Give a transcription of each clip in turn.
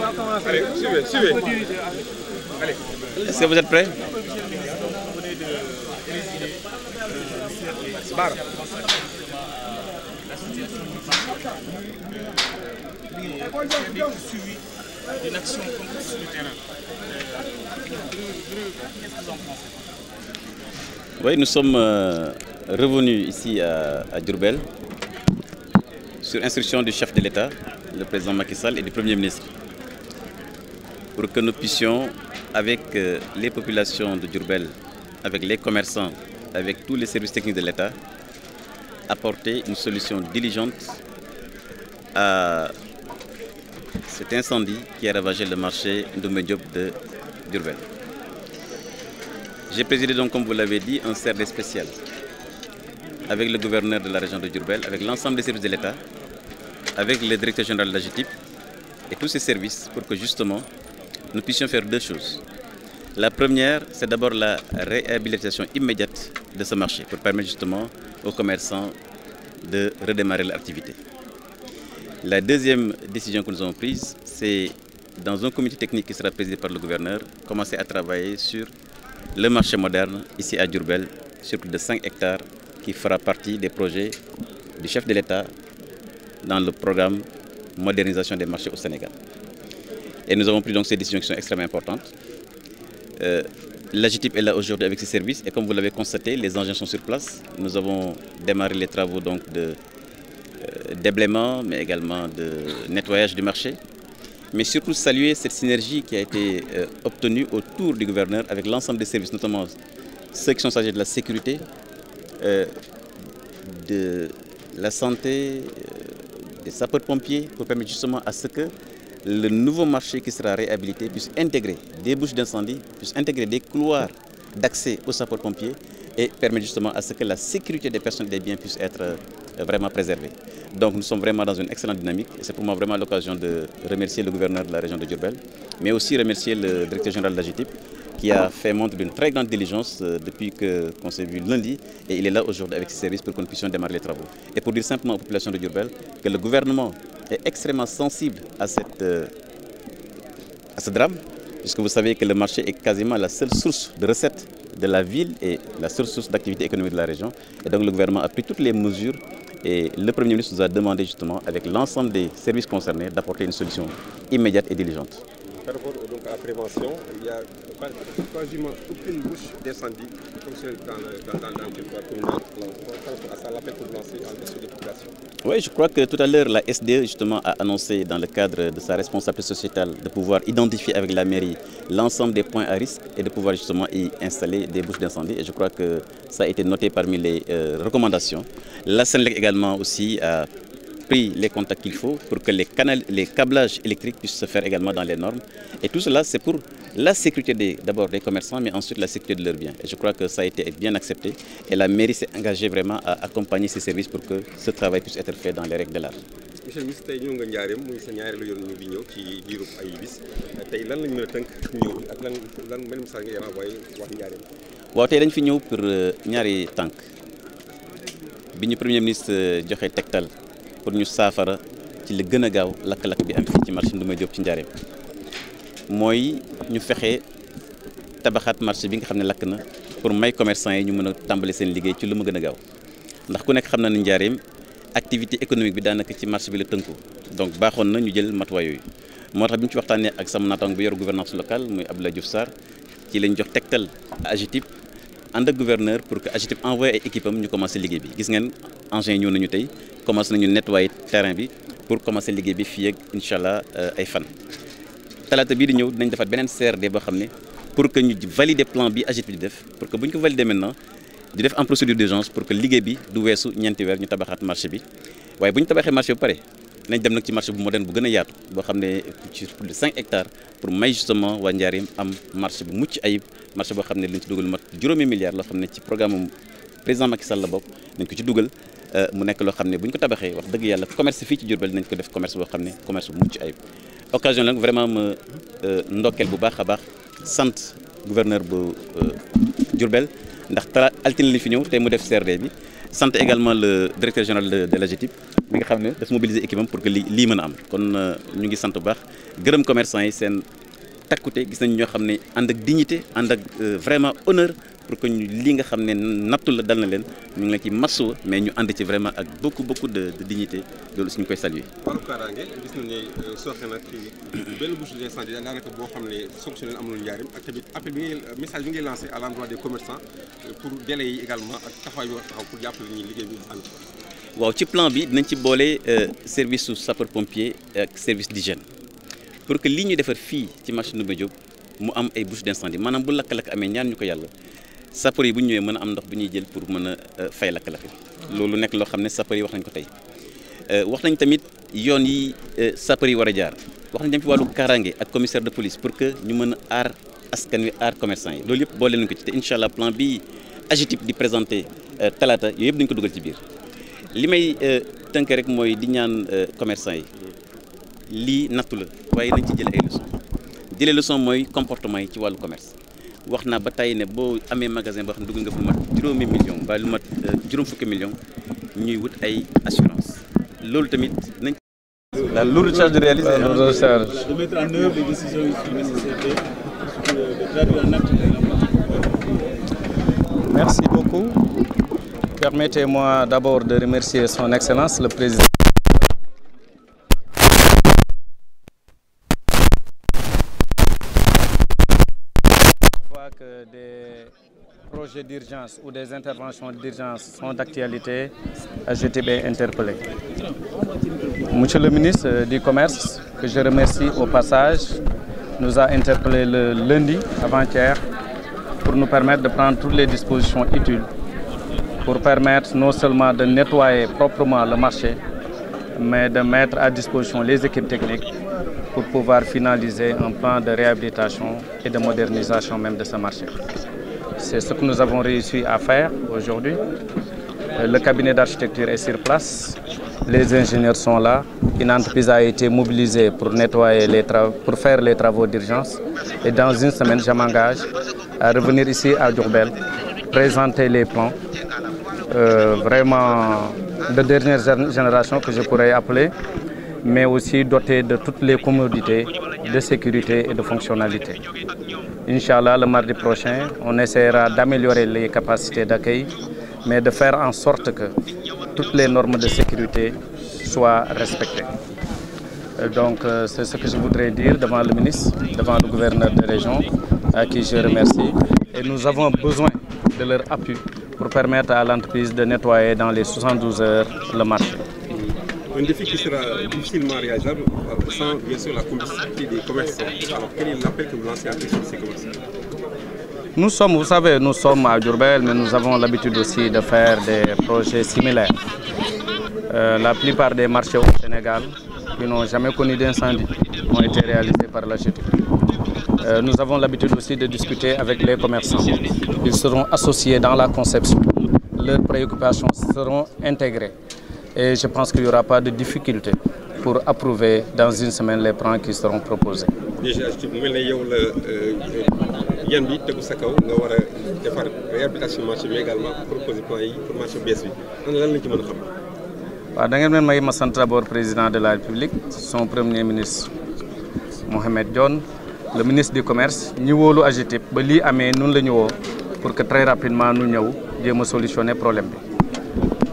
Allez, suivez. Allez. Est-ce que vous êtes prêts? Bar. D'une action concrète sur le terrain. Qu'est-ce que vous en pensez? Oui, nous sommes revenus ici à Diourbel sur instruction du chef de l'État, le président Macky Sall, et du Premier ministre, pour que nous puissions, avec les populations de Diourbel, avec les commerçants, avec tous les services techniques de l'État, apporter une solution diligente à cet incendie qui a ravagé le marché Ndoumbé Diop de Diourbel. J'ai présidé donc, comme vous l'avez dit, un CRD spécial avec le gouverneur de la région de Diourbel, avec l'ensemble des services de l'État, avec le directeur général de l'AGETIP et tous ces services pour que justement nous puissions faire deux choses. La première, c'est d'abord la réhabilitation immédiate de ce marché pour permettre justement aux commerçants de redémarrer leur activité. La deuxième décision que nous avons prise, c'est dans un comité technique qui sera présidé par le gouverneur, commencer à travailler sur le marché moderne ici à Diourbel, sur plus de 5 hectares, qui fera partie des projets du chef de l'État dans le programme modernisation des marchés au Sénégal. Et nous avons pris donc ces décisions qui sont extrêmement importantes. L'AGETIP est là aujourd'hui avec ses services et comme vous l'avez constaté, les engins sont sur place. Nous avons démarré les travaux donc déblaiement, mais également de nettoyage du marché. Mais surtout saluer cette synergie qui a été obtenue autour du gouverneur avec l'ensemble des services, notamment ceux qui sont chargés de la sécurité, de la santé, des sapeurs-pompiers, pour permettre justement à ce que le nouveau marché qui sera réhabilité puisse intégrer des bouches d'incendie, puisse intégrer des couloirs d'accès aux sapeurs-pompiers et permettre justement à ce que la sécurité des personnes et des biens puisse être vraiment préservée. Donc nous sommes vraiment dans une excellente dynamique et c'est pour moi vraiment l'occasion de remercier le gouverneur de la région de Diourbel, mais aussi remercier le directeur général de l'AGETIP qui a fait montre d'une très grande diligence depuis qu'on s'est vu lundi et il est là aujourd'hui avec ses services pour que nous puissions démarrer les travaux. Et pour dire simplement aux populations de Diourbel que le gouvernement est extrêmement sensible à ce drame, puisque vous savez que le marché est quasiment la seule source de recettes de la ville et la seule source d'activité économique de la région. Et donc le gouvernement a pris toutes les mesures et le Premier ministre nous a demandé justement, avec l'ensemble des services concernés, d'apporter une solution immédiate et diligente. Par rapport donc, à la prévention, il n'y a quasiment aucune bouche d'incendie dans le territoire communal. Par rapport à ça, l'appel pour lancer en dessous des populations. Oui, je crois que tout à l'heure, la SDE justement a annoncé dans le cadre de sa responsabilité sociétale de pouvoir identifier avec la mairie l'ensemble des points à risque et de pouvoir justement y installer des bouches d'incendie. Et je crois que ça a été noté parmi les recommandations. La Sénélec également aussi a pris les contacts qu'il faut pour que les câblages électriques puissent se faire également dans les normes. Et tout cela, c'est pour la sécurité d'abord des commerçants, mais ensuite la sécurité de leurs biens. Et je crois que ça a été bien accepté. Et la mairie s'est engagée vraiment à accompagner ces services pour que ce travail puisse être fait dans les règles de l'art. Monsieur le ministre, tey ñëw nga Njaareem muy sa ñaareelu yoon ñu di ñëw ci diirub ay bis tey lan lañ mën a tënk ñëw bi ak lan message ngay renvoyé wax Njaareem. waaw tey dañ fi ñëw pour ñaari tànk bi ñu premier ministre joxe tegtal pour ñu saafara ci li gën a gaaw lakk-lakk bi am fii ci marché Ndoumbé Diop ci Njaareem mooy ñu fexe tabaxaat marché bi nga xam ne lakk na pour may commerçant yi ñu mën a tàmbali seen liggéey ci lu mu gën a gaaw ndax ku nekk xam na ne Njaareem activité économique bi daanaka ci marché bi la tënku donc baaxoon na ñu jël matuwaay yooyu moo tax bi ñu ci waxtaanee ak sama naataango bi yor gouvernance locale muy Abdoulaye Diouf Sarr ci lañ jox tegtal AGETIP ànd ak gouverneur pour que AGETIP envoyé ay équipe am ñu commencé liggéey bi gis ngeen engins yi ñëw nañu tey commencé nañu nettoyer terrain bi pour commencer liggéey bi fii ak incha allah ay fan. talaata bii di ñëw dinañ defaat beneen CRD boo xam ne pour que ñu valider plan bi AGETIP di def pour que bu ñu ko valider maintenant di def en procédure d'urgence pour que liggéey bi du weesu ñeenti weer ñu tabaxaat marché bi waaye bu ñu tabaxee marché bi pare nañ dem nag ci marché bu moderne bu gën a yaatu boo xam ne ci plus de 5 hectares pour may justement waa Njaareem am marché bu mucc ayib marché boo xam ne lañ ci dugal mat juróomi milliards loo xam ne ci programme président Macky Sall la bokk nañ ko ci dugal mu nekk loo xam ne bu ñu ko tabaxee wax dëgg yàlla commerce fii ci Diourbel nañ ko def commerce boo xam ne commerce bu mucc ayib occasion la vraiment ma ndokkeel bu baax a baax sant gouverneur bu Diourbel ndax altine li fi ñëw tey mu def CRD bi sant également le directeur général de l'AGETIP bi nga xam ne dafa mobiliser équipe am pour que lii mën a am kon ñu ngi sant bu baax gërëm commerçant yi seen takkute gis nañ ñoo xam ne ànd ak dignité ànd ak vraiment honneur pour que li nga xam ne nattu la dal na leen ñu ngi la ci masso mais ñu ànd ci vraiment ak beaucoup de dignité loolu suñu koy saluer. wàllu kaaraange gis nañ ne sooxe nag ci benn bouche d'incendie daanaka boo xam ne sanctionné amul njaarim ak tamit appel bi ngay message bi ngay lancé à l'endroit des commerçants pour délai yi également ak taxawaay yoo taxaw pour jàppale ñi liggéey bi ànd. waaw ci plan bi dinañ ci boole service su sapeur pompier ak service d'hygiène pour que lii ñu defar fii ci marché Ndoumbé Diop mu am ay bouche d'incendie maanaam bu lakk-lakk amee ñaan ñu ko yàlla sapeur yi bu ñu ñëwee mën a am ndox bu ñuy jël pour mën a fay lakk-lakk bi loolu nekk loo xam ne sapeur yi wax nañ ko tey wax nañ tamit yoon yi sapeur yi war a jaar wax nañ tamit wàllu kaaraange ak commissaire de police pour que ñu mën a aar askan wi aar commerçant yi loolu yëpp boole nañ ko ci te incha allah plan bi AGETIP di présenté talaata yooyu yëpp dañu ko dugal ci biir li may tënk rek mooy di ñaan commerçant yi lii nattu la waaye nañ ci jël ay leçons jëlee leçon mooy comportement yi ci wàllu commerce wax naa ba tey ne boo amee magasin boo xam ne dugg nga fu mat juróomi million ba lu mat juróom fukki million ñuy wut ay assurance loolu tamit nañ. La lourde charge de réaliser. La lourde charge. De mettre en œuvre les décisions nécessaires de traduire en acte. Merci beaucoup. Permettez-moi d'abord de remercier Son Excellence le Président. Une fois que des projets d'urgence ou des interventions d'urgence sont d'actualité, AGETIP est interpellé. Monsieur le ministre du Commerce, que je remercie au passage, nous a interpellé le lundi avant-hier pour nous permettre de prendre toutes les dispositions utiles pour permettre non seulement de nettoyer proprement le marché, mais de mettre à disposition les équipes techniques pour pouvoir finaliser un plan de réhabilitation et de modernisation même de ce marché. C'est ce que nous avons réussi à faire aujourd'hui. Le cabinet d'architecture est sur place, les ingénieurs sont là, une entreprise a été mobilisée pour nettoyer pour faire les travaux d'urgence et dans une semaine, je m'engage à revenir ici à Diourbel, présenter les plans vraiment de dernière génération que je pourrais appeler, mais aussi dotés de toutes les commodités de sécurité et de fonctionnalité. Inch'Allah, le mardi prochain, on essaiera d'améliorer les capacités d'accueil, mais de faire en sorte que toutes les normes de sécurité soient respectées. Donc, c'est ce que je voudrais dire devant le ministre, devant le gouverneur de région, à qui je remercie. Et nous avons besoin de leur appui pour permettre à l'entreprise de nettoyer dans les 72 heures le marché. Un défi qui sera difficilement réalisable sans bien sûr la complicité des commerçants. Alors quel est l'appel que vous lancez à tous ces commerçants? Nous sommes, vous savez, nous sommes à Diourbel, mais nous avons l'habitude aussi de faire des projets similaires. La plupart des marchés au Sénégal qui n'ont jamais connu d'incendie ont été réalisés par l'AGETIP. Nous avons l'habitude aussi de discuter avec les commerçants. Ils seront associés dans la conception. Leurs préoccupations seront intégrées. Et je pense qu'il n'y aura pas de difficulté pour approuver dans une semaine les plans qui seront proposés. Déjà, je me mets yan bi tegu sa kaw nga war a defar réhabilitation marché bi également proposer plan yi pour marché bees bi lan lañ ci mën a xam. waaw da ngeen may ma sant d'abord président de la République son premier ministre Mohamed Dionne le ministre du commerce ñi wóolu AGETIP ba lii amee nun la ñu woo pour que très rapidement nu ñëw jéem a solutionner problème bi.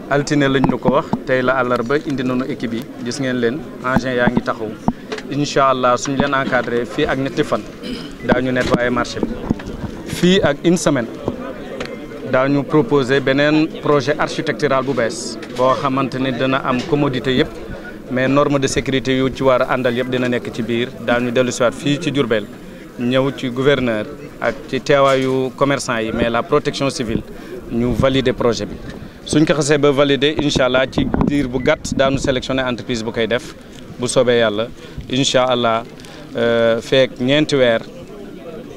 altine lañ ñu ko wax tey la àllarba indi nañu équipe yi gis ngeen leen engins yaa ngi taxaw incha allah suñu leen encadré fii ak ñetti fan daañu nettoyer marché bi. fii ak une semaine daañu proposer beneen projet architectural bu bees boo xamante ni dina am commodité yëpp mais norme de sécurité yu ci war a àndal yëpp dina nekk ci biir daañu dellu si waat fii ci Diourbel ñëw ci gouverneur ak ci teewaayu commerçant yi mais la protection civile ñu valider projet bi. suñ ko xasee ba valider incha allah ci diir bu gàtt daanu sélectionner entreprise bu koy def bu soobee yàlla incha allah feek ñeenti weer.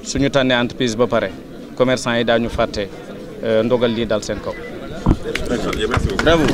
suñu tànnee entreprise ba pare commerçant yi daañu fàtte ndogal lii dal seen kaw. Bravo.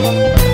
Thank you.